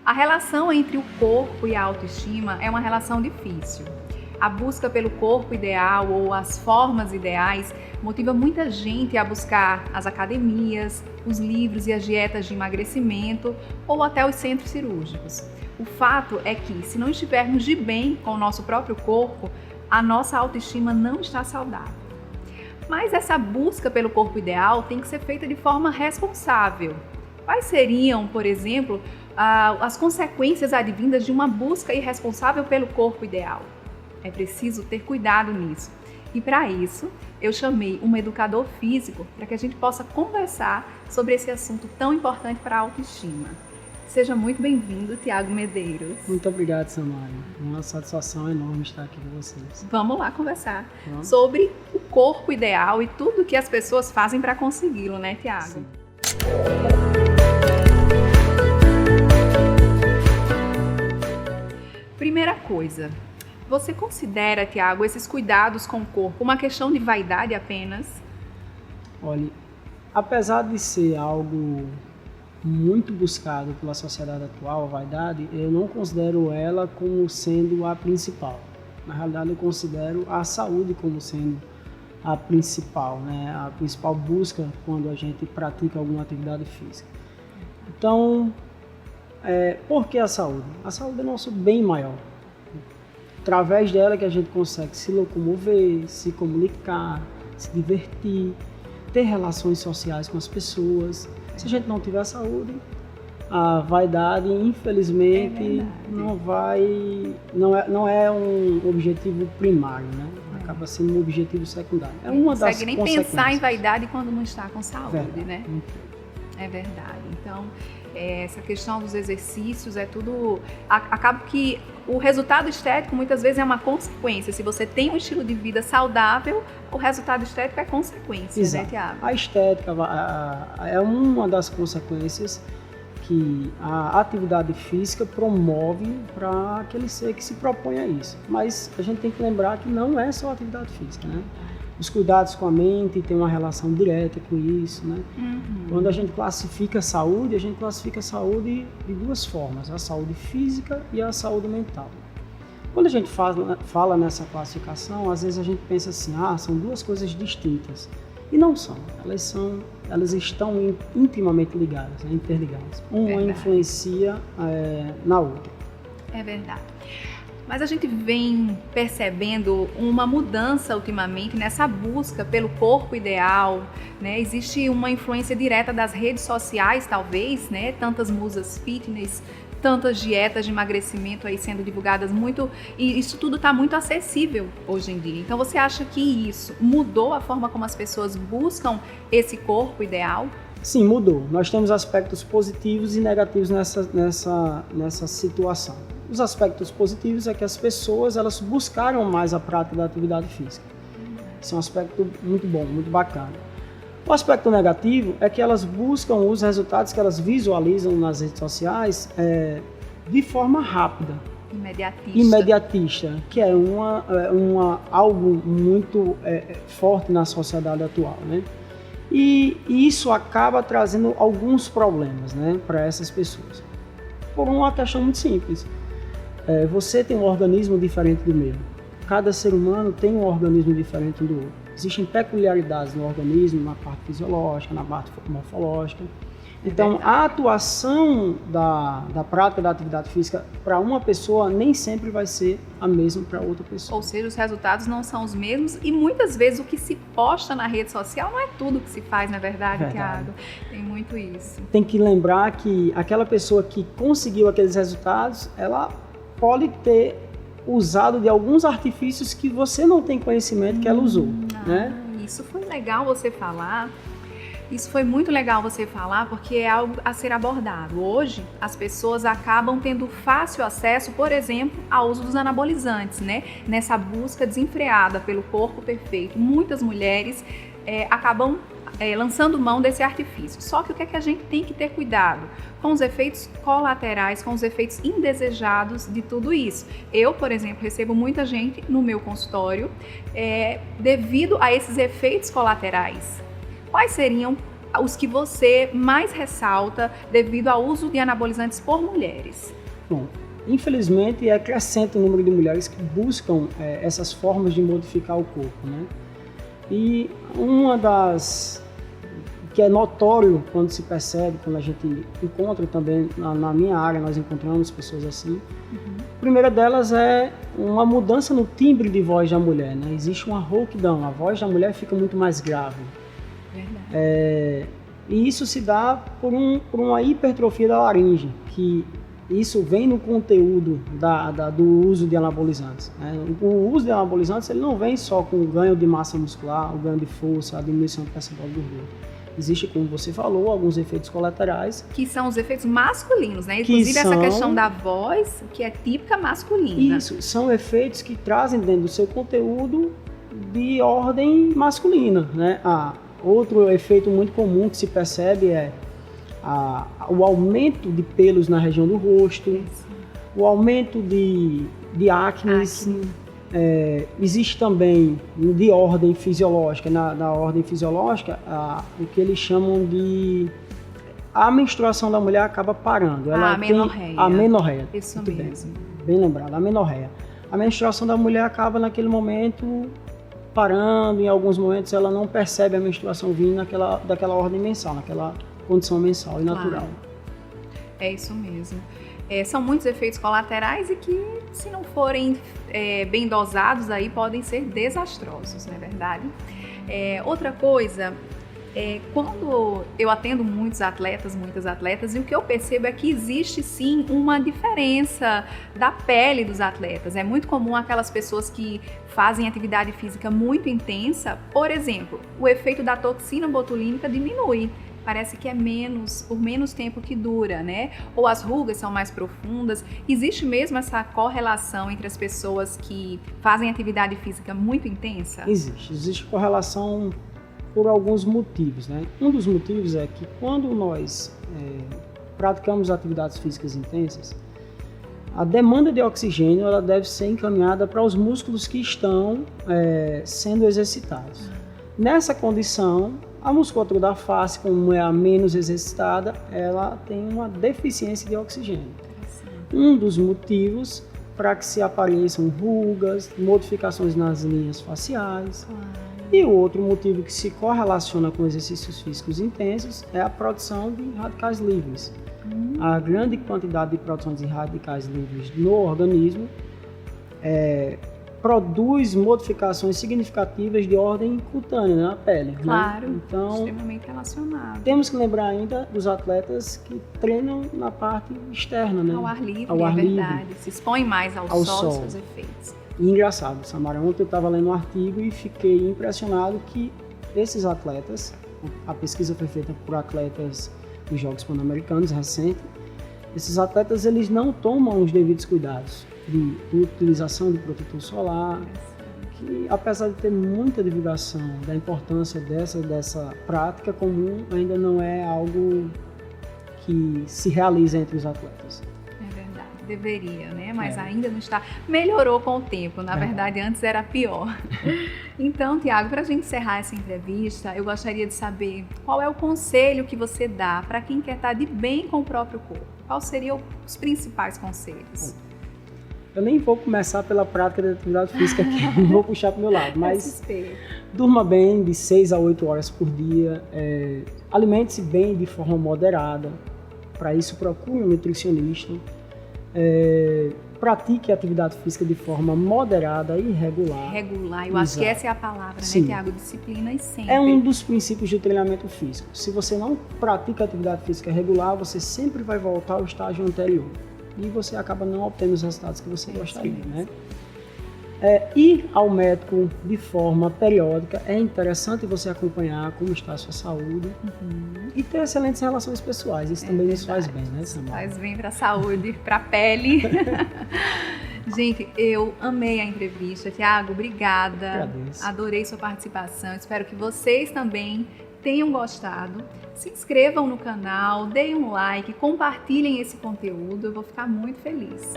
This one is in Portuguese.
A relação entre o corpo e a autoestima é uma relação difícil. A busca pelo corpo ideal ou as formas ideais motiva muita gente a buscar as academias, os livros e as dietas de emagrecimento ou até os centros cirúrgicos. O fato é que, se não estivermos de bem com o nosso próprio corpo, a nossa autoestima não está saudável. Mas essa busca pelo corpo ideal tem que ser feita de forma responsável. Quais seriam, por exemplo, as consequências advindas de uma busca irresponsável pelo corpo ideal? É preciso ter cuidado nisso. E para isso, eu chamei um educador físico para que a gente possa conversar sobre esse assunto tão importante para a autoestima. Seja muito bem-vindo, Tiago Medeiros. Muito obrigado, Samara. Uma satisfação enorme estar aqui com vocês. Vamos lá conversar sobre o corpo ideal e tudo que as pessoas fazem para consegui-lo, né, Tiago? Sim. Primeira coisa, você considera, Tiago, esses cuidados com o corpo uma questão de vaidade apenas? Olha, apesar de ser algo muito buscado pela sociedade atual, a vaidade, eu não considero ela como sendo a principal. Na realidade, eu considero a saúde como sendo a principal, né? A principal busca quando a gente pratica alguma atividade física. Então, por que a saúde? A saúde é nosso bem maior. Através dela que a gente consegue se locomover, se comunicar, se divertir, ter relações sociais com as pessoas. Se a gente não tiver saúde, a vaidade, infelizmente, não é um objetivo primário, né? Acaba sendo um objetivo secundário. É uma das consequências. Não consegue nem pensar em vaidade quando não está com saúde, verdade, né? É verdade. Então, essa questão dos exercícios é tudo... Acaba que o resultado estético muitas vezes é uma consequência. Se você tem um estilo de vida saudável, o resultado estético é consequência, exato, né, Tiago? A estética é uma das consequências que a atividade física promove para aquele ser que se propõe a isso. Mas a gente tem que lembrar que não é só atividade física, né? Os cuidados com a mente têm uma relação direta com isso, né? Quando a gente classifica a saúde de duas formas, a saúde física e a saúde mental. Quando a gente fala nessa classificação, às vezes a gente pensa assim, são duas coisas distintas. E não são, elas estão intimamente ligadas, né? Interligadas. Uma influencia na outra. É verdade. Mas a gente vem percebendo uma mudança ultimamente nessa busca pelo corpo ideal, né? Existe uma influência direta das redes sociais, talvez, né? Tantas musas fitness, tantas dietas de emagrecimento aí sendo divulgadas muito, e isso tudo está muito acessível hoje em dia. Então você acha que isso mudou a forma como as pessoas buscam esse corpo ideal? Sim, mudou. Nós temos aspectos positivos e negativos nessa situação. Os aspectos positivos é que as pessoas elas buscaram mais a prática da atividade física. Esse é um aspecto muito bom, muito bacana. O aspecto negativo é que elas buscam os resultados que elas visualizam nas redes sociais de forma rápida. Imediatista, que é algo muito forte na sociedade atual, né? E isso acaba trazendo alguns problemas, né, para essas pessoas. Por uma questão muito simples. Você tem um organismo diferente do meu. Cada ser humano tem um organismo diferente do outro. Existem peculiaridades no organismo, na parte fisiológica, na parte morfológica. Então, a atuação da prática da atividade física para uma pessoa nem sempre vai ser a mesma para outra pessoa. Ou seja, os resultados não são os mesmos e muitas vezes o que se posta na rede social não é tudo que se faz, não é verdade, Tiago? Tem muito isso. Tem que lembrar que aquela pessoa que conseguiu aqueles resultados, ela pode ter usado de alguns artifícios que você não tem conhecimento que ela usou, né? Isso foi legal você falar. Isso foi muito legal você falar, porque é algo a ser abordado. Hoje, as pessoas acabam tendo fácil acesso, por exemplo, ao uso dos anabolizantes, né? Nessa busca desenfreada pelo corpo perfeito. Muitas mulheres acabam lançando mão desse artifício. Só que o que é que a gente tem que ter cuidado? Com os efeitos colaterais, com os efeitos indesejados de tudo isso. Eu, por exemplo, recebo muita gente no meu consultório devido a esses efeitos colaterais. Quais seriam os que você mais ressalta devido ao uso de anabolizantes por mulheres? Bom, infelizmente é crescente o número de mulheres que buscam essas formas de modificar o corpo, né? E uma das que é notório quando se percebe, quando a gente encontra também na minha área, nós encontramos pessoas assim. A primeira delas é uma mudança no timbre de voz da mulher, né? Existe uma rouquidão, a voz da mulher fica muito mais grave. Verdade. E isso se dá por uma hipertrofia da laringe, que isso vem no conteúdo do uso de anabolizantes, né? O uso de anabolizantes ele não vem só com o ganho de massa muscular, o ganho de força, a diminuição do percentual de gordura. Existe, como você falou, alguns efeitos colaterais. Que são os efeitos masculinos, né? Inclusive essa questão da voz, que é típica masculina. Isso, são efeitos que trazem dentro do seu conteúdo de ordem masculina, né? Outro efeito muito comum que se percebe é o aumento de pelos na região do rosto, o aumento de acne. Existe também de ordem fisiológica, na ordem fisiológica, o que eles chamam de... A menstruação da mulher acaba parando. A menorreia. A menorreia. Isso mesmo. Bem lembrado, a menorreia. A menstruação da mulher acaba naquele momento parando, em alguns momentos ela não percebe a menstruação vindo daquela ordem mensal, naquela condição mensal e natural. Claro. É isso mesmo. São muitos efeitos colaterais e que, se não forem bem dosados, aí podem ser desastrosos, não é verdade? Outra coisa, quando eu atendo muitas atletas, e o que eu percebo é que existe sim uma diferença da pele dos atletas. É muito comum aquelas pessoas que fazem atividade física muito intensa, por exemplo, o efeito da toxina botulínica diminui. Parece que é por menos tempo que dura, né? Ou as rugas são mais profundas. Existe mesmo essa correlação entre as pessoas que fazem atividade física muito intensa? Existe correlação por alguns motivos, né? Um dos motivos é que quando nós praticamos atividades físicas intensas, a demanda de oxigênio ela deve ser encaminhada para os músculos que estão sendo exercitados. Nessa condição, a musculatura da face, como é a menos exercitada, ela tem uma deficiência de oxigênio. Um dos motivos para que se apareçam rugas, modificações nas linhas faciais. E o outro motivo que se correlaciona com exercícios físicos intensos é a produção de radicais livres. A grande quantidade de produção de radicais livres no organismo produz modificações significativas de ordem cutânea na pele. Claro, né? Então, extremamente relacionado. Temos que lembrar ainda dos atletas que treinam na parte externa, né? Ao ar livre, ao ar verdade. Livre. Se expõem mais ao sol, aos seus efeitos. E engraçado, Samara, ontem eu estava lendo um artigo e fiquei impressionado que esses atletas, a pesquisa foi feita por atletas dos Jogos Pan-Americanos recente, esses atletas eles não tomam os devidos cuidados de utilização de protetor solar, que apesar de ter muita divulgação da importância dessa prática comum, ainda não é algo que se realiza entre os atletas. É verdade, deveria, né? Mas ainda não está. Melhorou com o tempo, na verdade antes era pior. Então, Tiago, para a gente encerrar essa entrevista, eu gostaria de saber qual é o conselho que você dá para quem quer estar de bem com o próprio corpo. Quais seriam os principais conselhos? Eu nem vou começar pela prática da atividade física aqui, não vou puxar para o meu lado, mas durma bem de 6 a 8 horas por dia, alimente-se bem de forma moderada, para isso procure um nutricionista, pratique a atividade física de forma moderada e regular. Regular, eu acho que essa é a palavra, Sim. né, Tiago? Disciplina e sempre. É um dos princípios do treinamento físico. Se você não pratica atividade física regular, você sempre vai voltar ao estágio anterior. E você acaba não obtendo os resultados que você gostaria, né? Ir ao médico de forma periódica é interessante você acompanhar como está a sua saúde e ter excelentes relações pessoais. Isso também nos faz bem, né, Samara? Faz bem para a saúde, para a pele. Gente, eu amei a entrevista. Tiago, obrigada. Agradeço. Adorei sua participação. Espero que vocês também tenham gostado. Se inscrevam no canal, deem um like, compartilhem esse conteúdo. Eu vou ficar muito feliz.